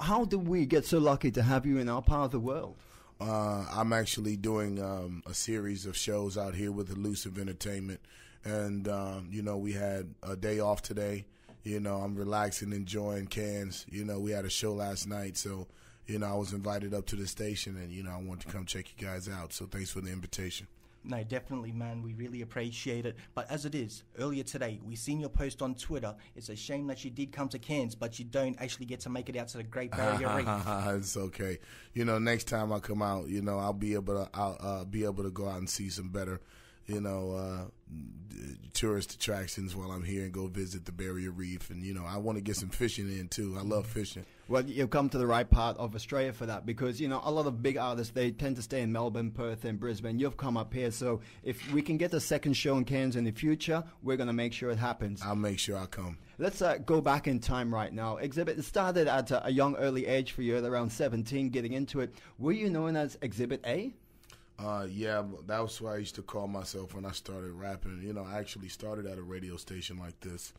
how did we get so lucky to have you in our part of the world? I'm actually doing a series of shows out here with Llusive Entertainment, and we had a day off today. I'm relaxing, enjoying Cairns. We had a show last night, so I was invited up to the station, and I wanted to come check you guys out. So thanks for the invitation. No, definitely, man. We really appreciate it. But as it is, earlier today, we seen your post on Twitter. It's a shame that you did come to Cairns, but you don't actually get to make it out to the Great Barrier Reef. It's okay. Next time I come out, I'll be able to go out and see some better, tourist attractions while I'm here and go visit the Barrier Reef. And, I want to get some fishing in, too. I love fishing. Well, you've come to the right part of Australia for that because, a lot of big artists, they tend to stay in Melbourne, Perth, and Brisbane. You've come up here, so if we can get a second show in Cairns in the future, we're going to make sure it happens. I'll make sure I come. Let's go back in time right now. Xzibit, it started at a young, early age for you, at around 17, getting into it. Were you known as Xzibit A? Yeah, that was what I used to call myself when I started rapping. I actually started at a radio station like this.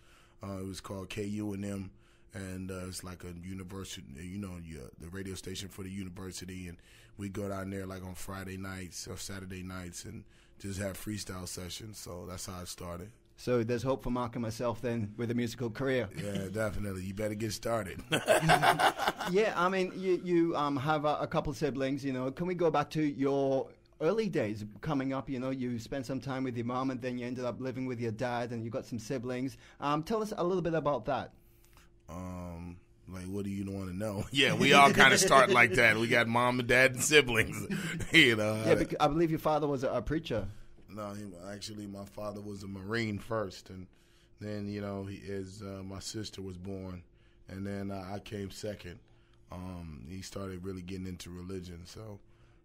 It was called KUNM. And it's like a university, the radio station for the university. And we go down there like on Friday nights or Saturday nights and just have freestyle sessions. So that's how it started. So there's hope for Mark and myself then with a musical career. Yeah, definitely. You better get started. Yeah, I mean, you have a couple of siblings. Can we go back to your early days coming up? You spent some time with your mom and then you ended up living with your dad and you got some siblings. Tell us a little bit about that. Like, what do you want to know? Yeah, we all kind of start like that. We got mom and dad and siblings, Yeah, I believe your father was a preacher. No, actually, my father was a Marine first, and then, my sister was born, and then I came second. He started really getting into religion, so,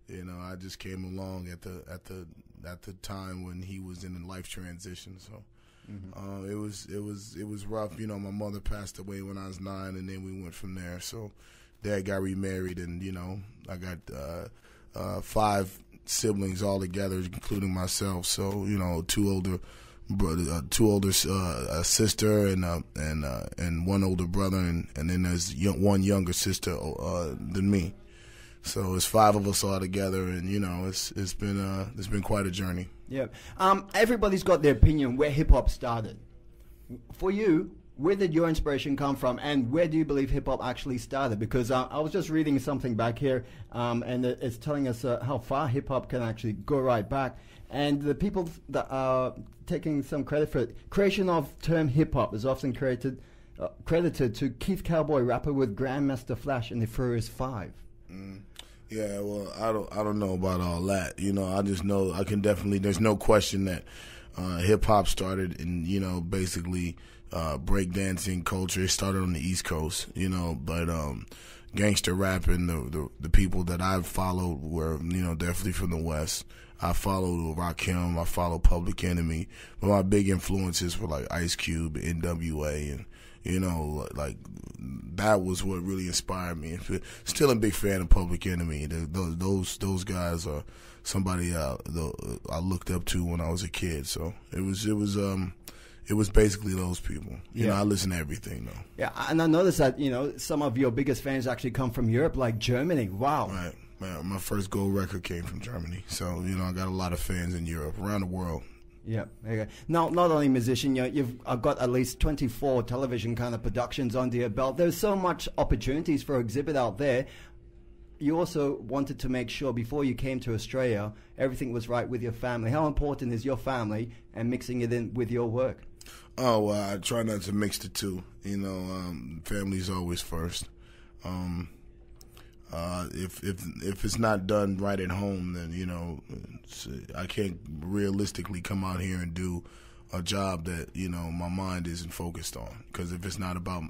I just came along at the time when he was in a life transition, so. Mm-hmm. It was rough. My mother passed away when I was 9, and then we went from there. So, Dad got remarried, and I got 5 siblings all together, including myself. So, 2 older sister, and 1 older brother, and then there's 1 younger sister than me. So it's 5 of us all together, and it's been quite a journey. Yeah. Everybody's got their opinion where hip hop started. For you, where did your inspiration come from, and where do you believe hip hop actually started? Because I was just reading something back here, and it's telling us how far hip hop can actually go right back. And the people that are taking some credit for it, creation of term hip hop is often credited to Keith Cowboy, rapper with Grandmaster Flash and the Furious 5. Yeah, well, I don't know about all that. I just know I can definitely. There's no question that hip hop started in basically breakdancing culture. It started on the East Coast, but gangster rap and the people that I've followed were definitely from the West. I followed Rakim, I followed Public Enemy, but my big influences were like Ice Cube, NWA, and like that was what really inspired me. Still a big fan of Public Enemy. Those guys are somebody I looked up to when I was a kid. So it was basically those people. I listen to everything though. Yeah, and I noticed that some of your biggest fans actually come from Europe, like Germany. Wow. Right. My first gold record came from Germany. So I got a lot of fans in Europe, around the world. Yeah. Okay. Now, not only musician, you've got at least 24 television kind of productions under your belt. There's so much opportunities for Xzibit out there. You also wanted to make sure before you came to Australia, everything was right with your family. How important is your family and mixing it in with your work? Oh, well, I try not to mix the two. Family's always first. If it's not done right at home, then I can't realistically come out here and do a job that my mind isn't focused on. Because if it's not about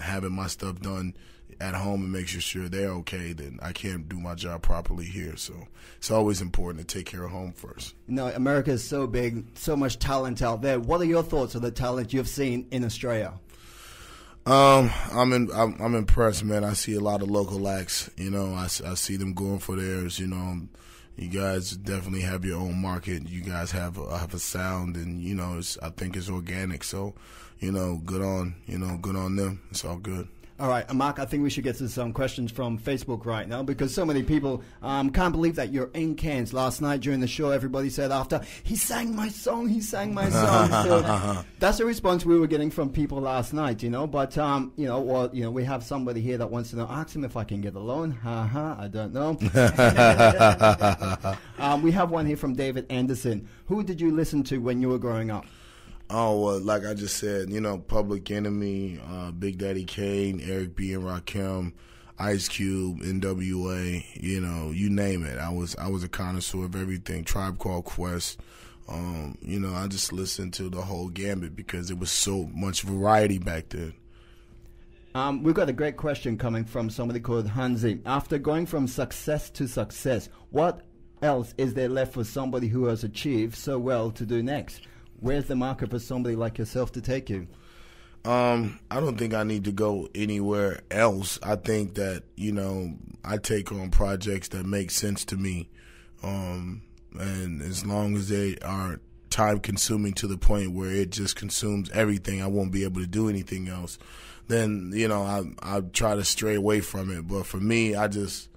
having my stuff done at home and make sure they're okay, then I can't do my job properly here. So it's always important to take care of home first. America is so big, so much talent out there. What are your thoughts of the talent you've seen in Australia? I'm impressed, man. I see a lot of local acts. I see them going for theirs. You guys definitely have your own market. You guys have a sound, and I think it's organic. So, good on them. It's all good. All right, Mark, I think we should get to some questions from Facebook right now because so many people can't believe that you're in Cairns. Last night during the show, everybody said after, he sang my song. So that's the response we were getting from people last night, you know. But, we have somebody here that wants to know, ask him if I can get a loan. I don't know. We have one here from David Anderson. Who did you listen to when you were growing up? Oh, well, like I just said, Public Enemy, Big Daddy Kane, Eric B. and Rakim, Ice Cube, NWA, you name it. I was a connoisseur of everything. Tribe Called Quest. I just listened to the whole gambit because there was so much variety back then. We've got a great question coming from somebody called Hansi. After going from success to success, what else is there left for somebody who has achieved so well to do next? Where's the market for somebody like yourself to take you? I don't think I need to go anywhere else. I think that, I take on projects that make sense to me. And as long as they aren't time consuming to the point where it just consumes everything, I won't be able to do anything else. Then, I try to stray away from it. But for me, I just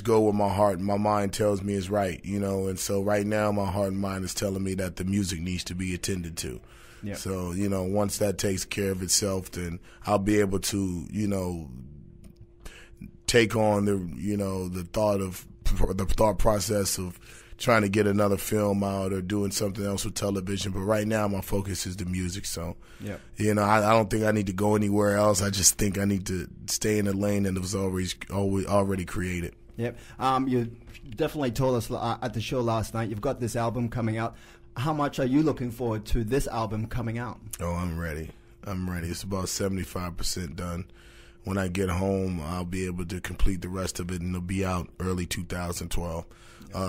go where my heart and my mind tells me is right, and so right now my heart and mind is telling me that the music needs to be attended to. Yep. So, once that takes care of itself, then I'll be able to, take on the thought process of trying to get another film out or doing something else with television. But right now my focus is the music. So, yep. I don't think I need to go anywhere else. I just think I need to stay in the lane that was already created. Yep. You definitely told us at the show last night, you've got this album coming out. How much are you looking forward to this album coming out? Oh, I'm ready. It's about 75% done. When I get home, I'll be able to complete the rest of it, and it'll be out early 2012.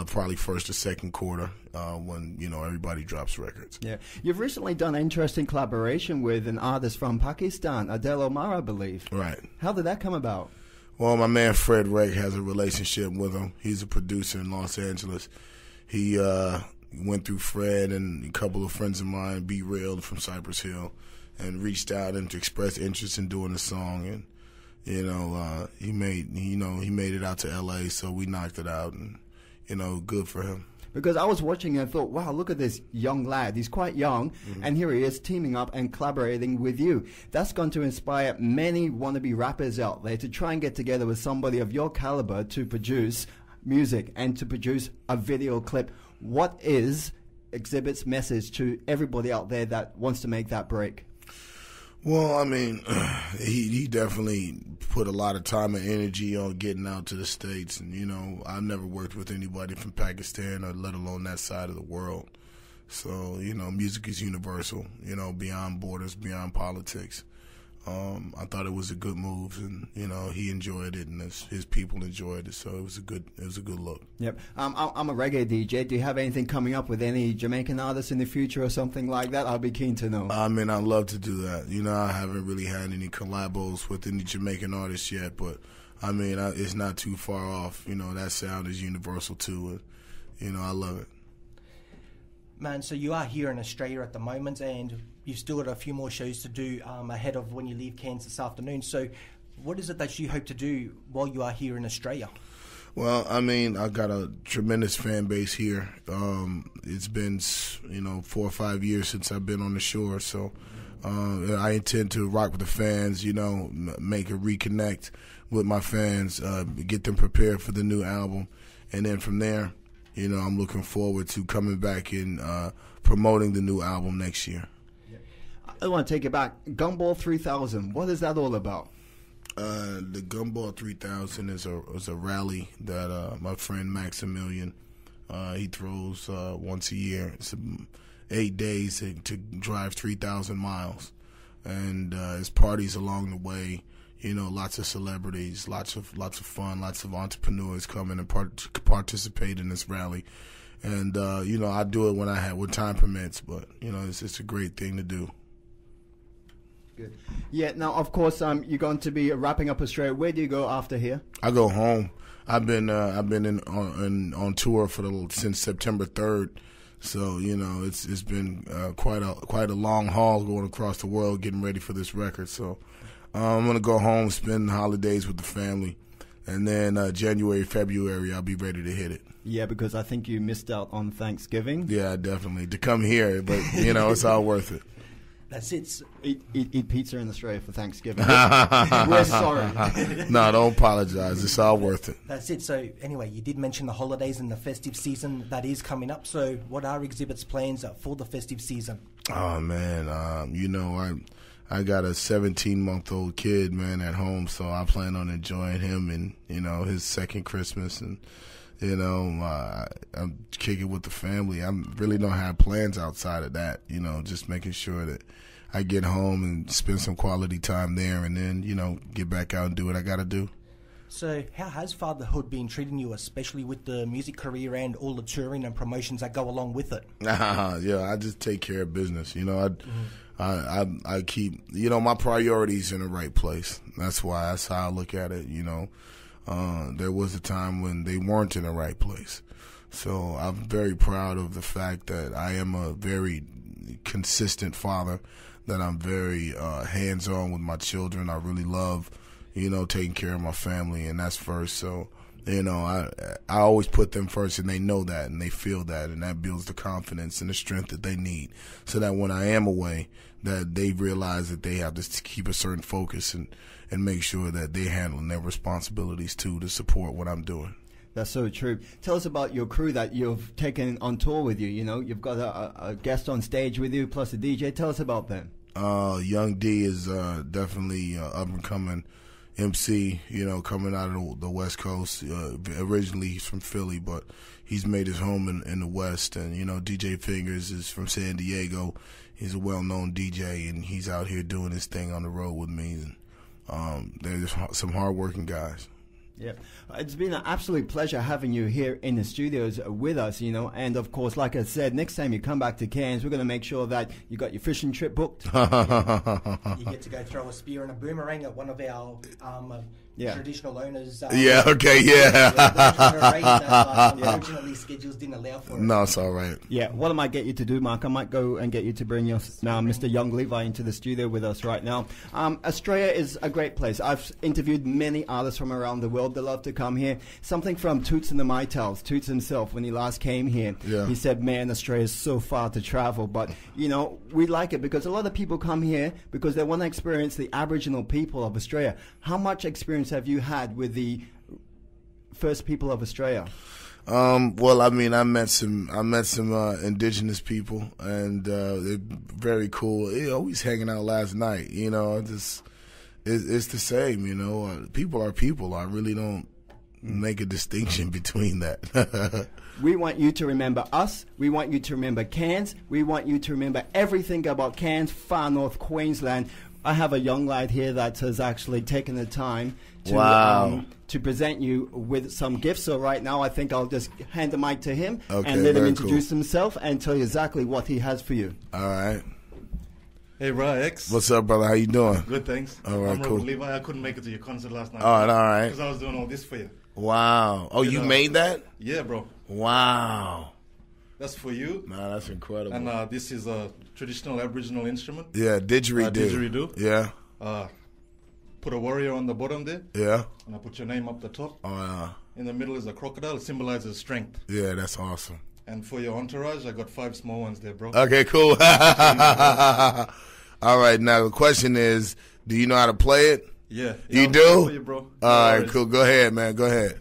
Probably first or second quarter when, everybody drops records. Yeah. You've recently done an interesting collaboration with an artist from Pakistan, Adel Omar, I believe. Right. How did that come about? Well, my man Fred Reg has a relationship with him. He's a producer in Los Angeles. He went through Fred and a couple of friends of mine, Be Real from Cypress Hill, and reached out and expressed interest in doing the song. And he made it out to L.A., so we knocked it out, and good for him. Because I was watching and I thought, wow, look at this young lad. He's quite young, and here he is teaming up and collaborating with you. That's going to inspire many wannabe rappers out there to try and get together with somebody of your caliber to produce music and to produce a video clip. What is Xzibit's message to everybody out there that wants to make that break? Well, I mean, he definitely put a lot of time and energy on getting out to the States. And, I've never worked with anybody from Pakistan or let alone that side of the world. So, music is universal, beyond borders, beyond politics. I thought it was a good move, and he enjoyed it, and his people enjoyed it. So it was a good look. Yep. I'm a reggae DJ. Do you have anything coming up with any Jamaican artists in the future or something like that? I'll be keen to know. I mean, I'd love to do that. I haven't really had any collabos with any Jamaican artists yet, but I mean, it's not too far off. That sound is universal too, and I love it. Man, so you are here in Australia at the moment, and you've still got a few more shows to do ahead of when you leave Cairns this afternoon. So what is it that you hope to do while you are here in Australia? Well, I mean, I've got a tremendous fan base here. It's been, 4 or 5 years since I've been on the shore. So I intend to rock with the fans, make a reconnect with my fans, get them prepared for the new album. And then from there, I'm looking forward to coming back and promoting the new album next year. I want to take it back. Gumball 3000, what is that all about? The Gumball 3000 is a rally that my friend Maximilian, he throws once a year. It's 8 days to drive 3,000 miles. And it's parties along the way. Lots of celebrities, lots of fun, lots of entrepreneurs come in and participate in this rally. And I do it when time permits, but it's a great thing to do. Good. Yeah. Now, of course, you're going to be wrapping up Australia. Where do you go after here? I go home. I've been on tour since September 3rd. So it's been quite a long haul going across the world getting ready for this record. So. I'm going to go home, spend the holidays with the family, and then January, February, I'll be ready to hit it. Yeah, because I think you missed out on Thanksgiving. Yeah, definitely. To come here, but, you know, it's all worth it. That's it. Eat pizza in Australia for Thanksgiving. We're sorry. No, don't apologize. It's all worth it. That's it. So anyway, you did mention the holidays and the festive season that is coming up. So what are Xzibit's plans for the festive season? Oh, man. You know, I got a 17-month-old kid, man, at home, so I plan on enjoying him and, you know, his second Christmas. And, you know, I'm kicking with the family. I really don't have plans outside of that, you know, just making sure that I get home and spend some quality time there and then, you know, get back out and do what I got to do. So how has fatherhood been treating you, especially with the music career and all the touring and promotions that go along with it? Yeah, I just take care of business. You know, I keep, you know, my priorities in the right place. That's how I look at it, you know. There was a time when they weren't in the right place. So I'm very proud of the fact that I am a very consistent father, that I'm very hands-on with my children. I really love, you know, taking care of my family, and that's first. So, you know, I always put them first, and they know that, and they feel that, and that builds the confidence and the strength that they need, so that when I am away, that they realize that they have to keep a certain focus and make sure that they're handling their responsibilities too, to support what I'm doing. That's so true. Tell us about your crew that you've taken on tour with you. You know, you've got a guest on stage with you, plus a DJ. Tell us about them. Young D is definitely up and coming MC, you know, coming out of the West Coast. Originally he's from Philly, but he's made his home in the West. And, you know, DJ Fingers is from San Diego. He's a well-known DJ, and he's out here doing his thing on the road with me. And there's some hard-working guys. Yeah, it's been an absolute pleasure having you here in the studios with us, you know, and of course, like I said, next time you come back to Cairns, we're going to make sure that you got your fishing trip booked. You get to go throw a spear and a boomerang at one of our traditional owners. Yeah, okay, yeah. Unfortunately, schedules didn't allow for it. No, it's all right. Yeah, what I might get you to do, Mark, I might go and get you to bring your Mr. Young Levi into the studio with us right now. Australia is a great place. I've interviewed many artists from around the world that love to come here. Something from Toots and the Mytals, Toots himself, when he last came here, he said, man, Australia is so far to travel. But, you know, we like it because a lot of people come here because they want to experience the Aboriginal people of Australia. How much experience have you had with the first people of Australia? Well, I mean, I met some indigenous people, and they're very cool. They always hanging out last night, you know. It's the same, you know. People are people. I really don't make a distinction between that. We want you to remember us. We want you to remember Cairns. We want you to remember everything about Cairns, far north Queensland. I have a young lad here that has actually taken the time to present you with some gifts. So right now, I think I'll just hand the mic to him and let him introduce himself and tell you exactly what he has for you. All right. Hey, X. What's up, brother? How you doing? Good, thanks. All right, I'm cool. Robert Levi. I couldn't make it to your concert last night. All right. Because I was doing all this for you. Wow. Oh, you made that? Yeah, bro. Wow. That's for you. Nah, that's incredible. And this is a traditional Aboriginal instrument. Yeah, didgeridoo. Didgeridoo. Yeah. Put a warrior on the bottom there. Yeah. And I put your name up the top. Oh, yeah. In the middle is a crocodile. It symbolizes strength. Yeah, that's awesome. And for your entourage, I got 5 small ones there, bro. Okay, cool. All right, now the question is, do you know how to play it? Yeah. You do? For you, bro. All right, cool. Go ahead, man. Go ahead.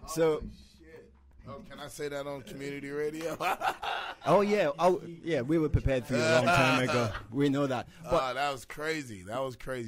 So, can I say that on community radio? yeah, we were prepared for you a long time ago. We know that. But, that was crazy.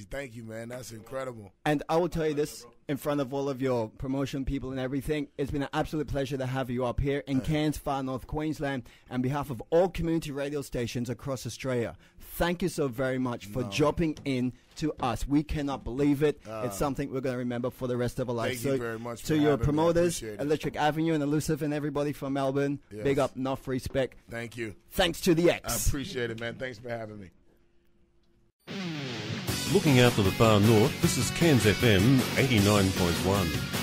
Thank you, man. That's incredible. And I will tell you this, in front of all of your promotion people and everything. It's been an absolute pleasure to have you up here in Cairns, far north Queensland, on behalf of all community radio stations across Australia. Thank you so very much for dropping in to us. We cannot believe it. It's something we're going to remember for the rest of our lives. Thank you very much to for your having me. I promoters, appreciate it. Electric Avenue and Llusive and everybody from Melbourne, Yes. big up, enough respect. Thank you. Thanks to the I X. appreciate it, man. Thanks for having me. Looking out to the far north, this is Cairns FM 89.1.